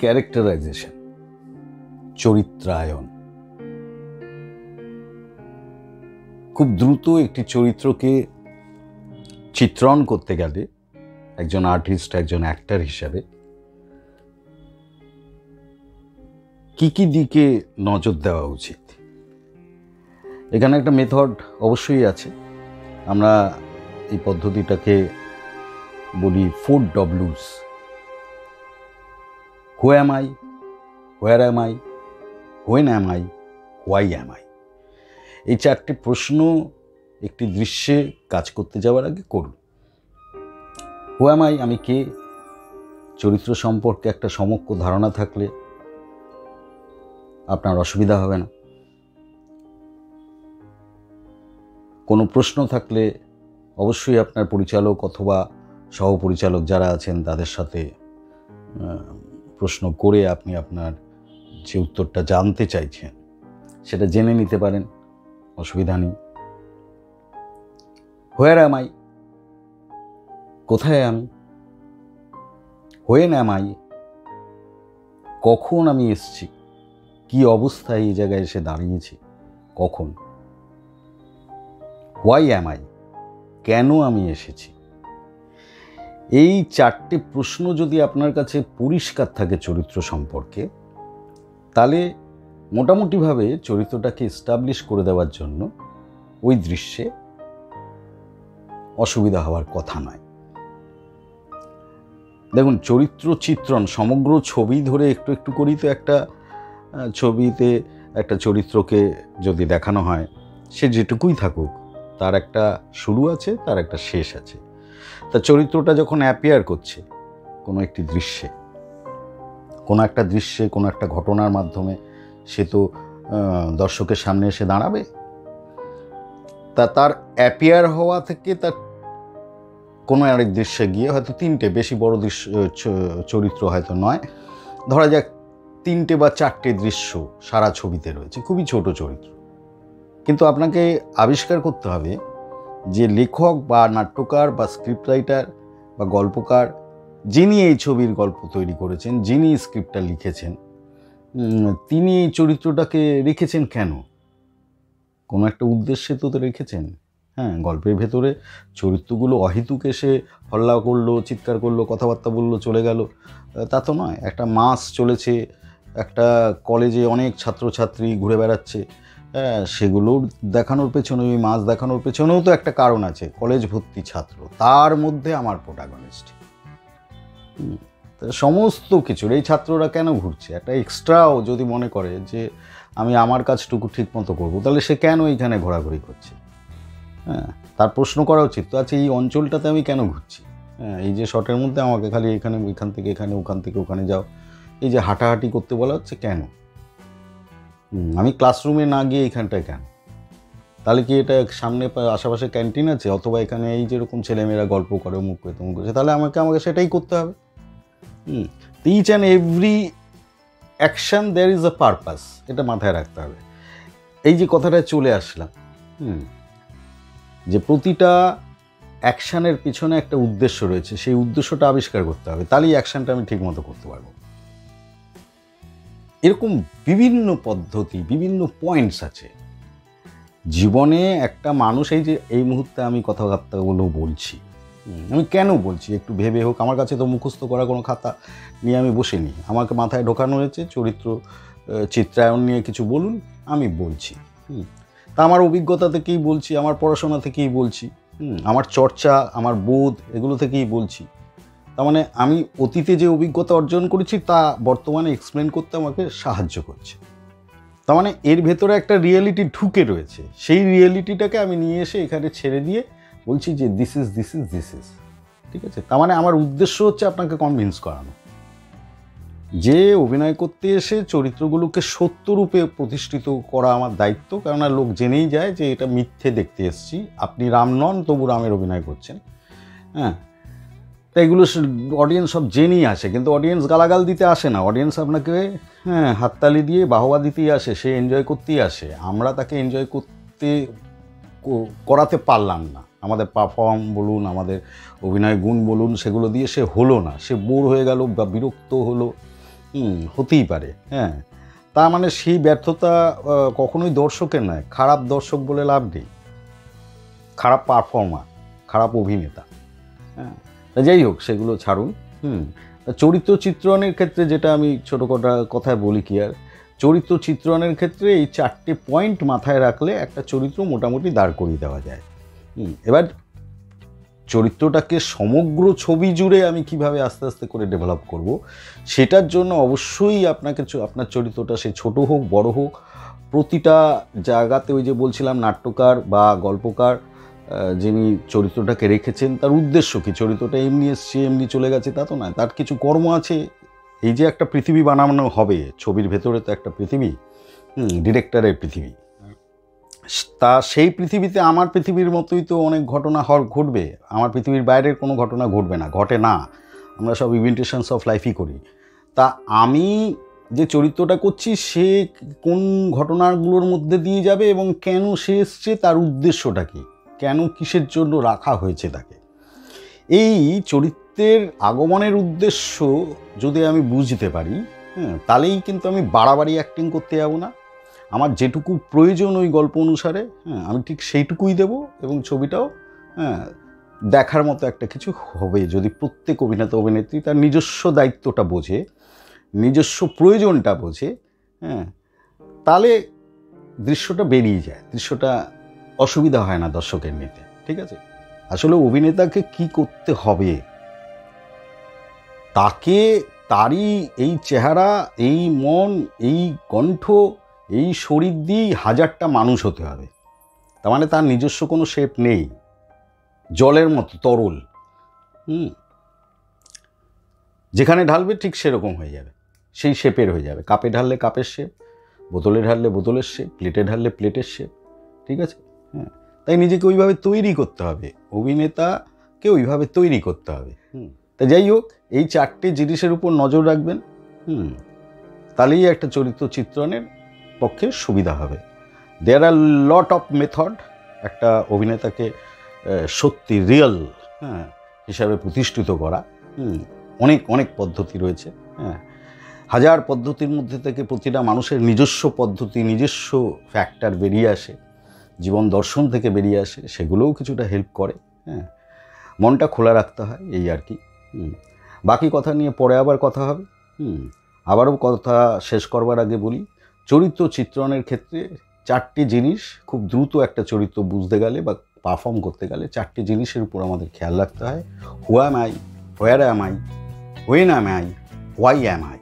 Characterisation, চরিত্রায়ন। খুব দ্রুত একটি চরিত্রকে চিত্রণ করতে গেলে একজন আর্টিস্ট, একজন অ্যাক্টর হিসাবে কি কি দিকে নজর দেওয়া উচিত, এখানে একটা মেথড অবশ্যই আছে। আমরা এই পদ্ধতিটাকে বলি 4Ws: who am I, where am I, when am I, why am I. এই 4টে প্রশ্ন একটি দৃশ্যে কাজ করতে যাওয়ার আগে করুন। হু অ্যাম আই, আমি কে? চরিত্র সম্পর্কে একটা সমগ্র ধারণা থাকলে আপনার অসুবিধা হবে না। কোনো প্রশ্ন থাকলে অবশ্যই আপনার পরিচালক অথবা সহপরিচালক যারা আছেন তাদের সাথে প্রশ্ন করে আপনি আপনার যে উত্তরটা জানতে চাইছেন সেটা জেনে নিতে পারেন, অসুবিধা নেই। হোয়ার অ্যাম আই, কোথায় আমি? হোয়েন অ্যাম আই, কখন আমি এসেছি, কি অবস্থায় এই জায়গায় এসে দাঁড়িয়েছি, কখন? হোয়াই অ্যাম আই, কেন আমি এসেছি? এই 4টে প্রশ্ন যদি আপনার কাছে পরিষ্কার থাকে চরিত্র সম্পর্কে, তাহলে মোটামুটিভাবে চরিত্রটাকে এস্টাবলিশ করে দেওয়ার জন্য ওই দৃশ্যে অসুবিধা হওয়ার কথা নয়। দেখুন, চরিত্র চিত্রণ সমগ্র ছবি ধরে একটু একটু করেই তো একটা ছবিতে একটা চরিত্রকে যদি দেখানো হয়, সে যেটুকুই থাকুক তার একটা শুরু আছে, তার একটা শেষ আছে। তা চরিত্রটা যখন অ্যাপিয়ার করছে কোনো একটি দৃশ্যে, কোনো একটা দৃশ্যে, কোনো একটা ঘটনার মাধ্যমে, সে তো দর্শকের সামনে এসে দাঁড়াবে। তা তার অ্যাপিয়ার হওয়া থেকে তার কোনো আরেক দৃশ্যে গিয়ে হয়তো 3টে, বেশি বড় দৃশ্য চরিত্র হয়তো নয়, ধরা যাক 3টে বা 4টে দৃশ্য সারা ছবিতে রয়েছে, খুবই ছোট চরিত্র। কিন্তু আপনাকে আবিষ্কার করতে হবে যে লেখক বা নাট্যকার বা স্ক্রিপ্ট রাইটার বা গল্পকার, যিনি এই ছবির গল্প তৈরি করেছেন, যিনি স্ক্রিপ্টটা লিখেছেন, তিনি এই চরিত্রটাকে রেখেছেন কেন? কোনো একটা উদ্দেশ্যে তো রেখেছেন। হ্যাঁ, গল্পের ভেতরে চরিত্রগুলো অহেতুক এসে হল্লা করলো, চিৎকার করলো, কথাবার্তা বললো, চলে গেল, তা তো নয়। একটা মাস চলেছে, একটা কলেজে অনেক ছাত্রছাত্রী ঘুরে বেড়াচ্ছে, হ্যাঁ, সেগুলোর দেখানোর পেছনে, ওই মাস দেখানোর পেছনেও তো একটা কারণ আছে। কলেজ ভর্তি ছাত্র, তার মধ্যে আমার প্রোটাগনিস্ট, সমস্ত কিছুর। এই ছাত্ররা কেন ঘুরছে? একটা এক্সট্রাও যদি মনে করে যে আমি আমার কাজটুকু ঠিক মতো করবো, তাহলে সে কেন এইখানে ঘোরাঘুরি করছে? হ্যাঁ, তার প্রশ্ন করা উচিত তো, আচ্ছা এই অঞ্চলটাতে আমি কেন ঘুরছি? হ্যাঁ, এই যে শটের মধ্যে আমাকে খালি এখানে, এখান থেকে এখানে, ওখান থেকে ওখানে যাও, এই যে হাঁটাহাঁটি করতে বলা হচ্ছে কেন? আমি ক্লাসরুমে না গিয়ে এইখানটায় কেন? তাহলে কি এটা সামনে আশেপাশে ক্যান্টিন আছে, অথবা এখানে এই যেরকম ছেলেমেয়েরা গল্প করে, মুখ করে তমুক করছে, তাহলে আমাকে সেটাই করতে হবে। Each and every action there is a purpose, এটা মাথায় রাখতে হবে। এই যে কথাটা চলে আসলাম, যে প্রতিটা অ্যাকশানের পিছনে একটা উদ্দেশ্য রয়েছে, সেই উদ্দেশ্যটা আবিষ্কার করতে হবে, তাহলেই অ্যাকশানটা আমি ঠিক মতো করতে পারবো। এরকম বিভিন্ন পদ্ধতি, বিভিন্ন পয়েন্টস আছে জীবনে। একটা মানুষ, এই যে এই মুহূর্তে আমি কথাবার্তাগুলো বলছি, আমি কেন বলছি একটু ভেবে হোক। আমার কাছে তো মুখস্থ করা কোনো খাতা নিয়ে আমি বসিনি, আমাকে মাথায় ঢোকানো হয়েছে চরিত্র চিত্রায়ন নিয়ে কিছু বলুন, আমি বলছি। তা আমার অভিজ্ঞতা থেকেই বলছি, আমার পড়াশোনা থেকেই বলছি, আমার চর্চা, আমার বোধ, এগুলো থেকেই বলছি। তার মানে আমি অতীতে যে অভিজ্ঞতা অর্জন করেছি তা বর্তমানে এক্সপ্লেন করতে আমাকে সাহায্য করছে। তার মানে এর ভেতরে একটা রিয়েলিটি ঢুকে রয়েছে, সেই রিয়েলিটিটাকে আমি নিয়ে এসে এখানে ছেড়ে দিয়ে বলছি যে দিস ইজ, ঠিক আছে? তার মানে আমার উদ্দেশ্য হচ্ছে আপনাকে কনভিন্স করানো যে অভিনয় করতে এসে চরিত্রগুলোকে সত্যরূপে প্রতিষ্ঠিত করা আমার দায়িত্ব। কেননা লোক জেনেই যায় যে এটা মিথ্যে দেখতে এসেছি, আপনি রাম নন তবু রামের অভিনয় করছেন। হ্যাঁ, তাই এগুলো অডিয়েন্স সব জেনেই আসে, কিন্তু অডিয়েন্স গালাগাল দিতে আসে না, অডিয়েন্স আপনাকে হাততালি দিয়ে বাহবা দিতেই আসে, সে এনজয় করতেই আসে। আমরা তাকে এনজয় করাতে পারলাম না, আমাদের পারফর্ম বলুন, আমাদের অভিনয় গুণ বলুন, সেগুলো দিয়ে সে হলো না, সে বোর হয়ে গেল বা বিরক্ত হলো, হতেই পারে। হ্যাঁ, তার মানে সেই ব্যর্থতা কখনোই দর্শকের নয়, খারাপ দর্শক বলে লাভ নেই, খারাপ পারফর্মার, খারাপ অভিনেতা। হ্যাঁ, যাই হোক সেগুলো ছাড়ুন। চরিত্র চিত্রণের ক্ষেত্রে যেটা আমি ছোটো কথায় বলি কি আর, চরিত্র চিত্রণের ক্ষেত্রে এই 4টে পয়েন্ট মাথায় রাখলে একটা চরিত্র মোটামুটি দাঁড় করিয়ে দেওয়া যায়। এবার চরিত্রটাকে সমগ্র ছবি জুড়ে আমি কিভাবে আস্তে আস্তে করে ডেভেলপ করব, সেটার জন্য অবশ্যই আপনাকে আপনার চরিত্রটা সে ছোট হোক বড় হোক, প্রতিটা জায়গাতে ওই যে বলছিলাম নাট্যকার বা গল্পকার যিনি চরিত্রটাকে রেখেছেন তার উদ্দেশ্য কী, চরিত্রটা এমনি এসছে এমনি চলে গেছে তা তো নয়, তার কিছু কর্ম আছে। এই যে একটা পৃথিবী বানানো হবে, ছবির ভেতরে তো একটা পৃথিবী, ডিরেক্টরের পৃথিবী, তা সেই পৃথিবীতে আমার পৃথিবীর মতোই তো অনেক ঘটনা ঘটবে, আমার পৃথিবীর বাইরের কোনো ঘটনা ঘটবে না, ঘটে না, আমরা সব ইমিটেশনস অফ লাইফই করি। তা আমি যে চরিত্রটা করছি সে কোন ঘটনাগুলোর মধ্যে দিয়ে যাবে এবং কেন সে এসছে, তার উদ্দেশ্যটা কী, কেন কিসের জন্য রাখা হয়েছে তাকে, এই চরিত্রের আগমনের উদ্দেশ্য যদি আমি বুঝতে পারি, তাহলেই কিন্তু আমি বাড়াবাড়ি অ্যাক্টিং করতে যাব না, আমার যেটুকু প্রয়োজন ওই গল্প অনুসারে আমি ঠিক সেইটুকুই দেব, এবং ছবিটাও দেখার মতো একটা কিছু হবে। যদি প্রত্যেক অভিনেতা অভিনেত্রী তার নিজস্ব দায়িত্বটা বোঝে, নিজস্ব প্রয়োজনটা বোঝে, তাহলে দৃশ্যটা বেরিয়ে যায়, দৃশ্যটা অসুবিধা হয় না দর্শকের নিতে। ঠিক আছে, আসলে অভিনেতাকে কি করতে হবে, তাকে তারই এই চেহারা, এই মন, এই কণ্ঠ, এই শরীর দিয়েই 1000টা মানুষ হতে হবে। তার মানে তার নিজস্ব কোনো শেপ নেই, জলের মতো তরল, যেখানে ঢালবে ঠিক সেরকম হয়ে যাবে, সেই শেপের হয়ে যাবে। কাপে ঢাললে কাপের শেপ, বোতলে ঢাললে বোতলের শেপ, প্লেটে ঢাললে প্লেটের শেপ। ঠিক আছে, তাই নিজেকে ওইভাবে তৈরি করতে হবে, অভিনেতাকে ওইভাবে তৈরি করতে হবে। তা যাই হোক, এই 4টে জিনিসের উপর নজর রাখবেন, তাহলেই একটা চরিত্র চিত্রণের পক্ষে সুবিধা হবে। দেয়ার আর লট অফ মেথড একটা অভিনেতাকে সত্যি রিয়েল হিসাবে প্রতিষ্ঠিত করা, অনেক অনেক পদ্ধতি রয়েছে। 1000 পদ্ধতির মধ্যে থেকে প্রতিটা মানুষের নিজস্ব পদ্ধতি, নিজস্ব ফ্যাক্টর বেরিয়ে আসে, জীবন দর্শন থেকে বেরিয়ে আসে, সেগুলোও কিছুটা হেল্প করে। মনটা খোলা রাখতে হয়, এই আর কি। বাকি কথা নিয়ে পরে আবার কথা হবে। আবারও কথা শেষ করবার আগে বলি, চরিত্র চিত্রণের ক্ষেত্রে 4টে জিনিস খুব দ্রুত একটা চরিত্র বুঝতে গেলে বা পারফর্ম করতে গেলে 4টে জিনিসের উপর আমাদের খেয়াল রাখতে হয়। Who am I, where am I, when am I, why am I.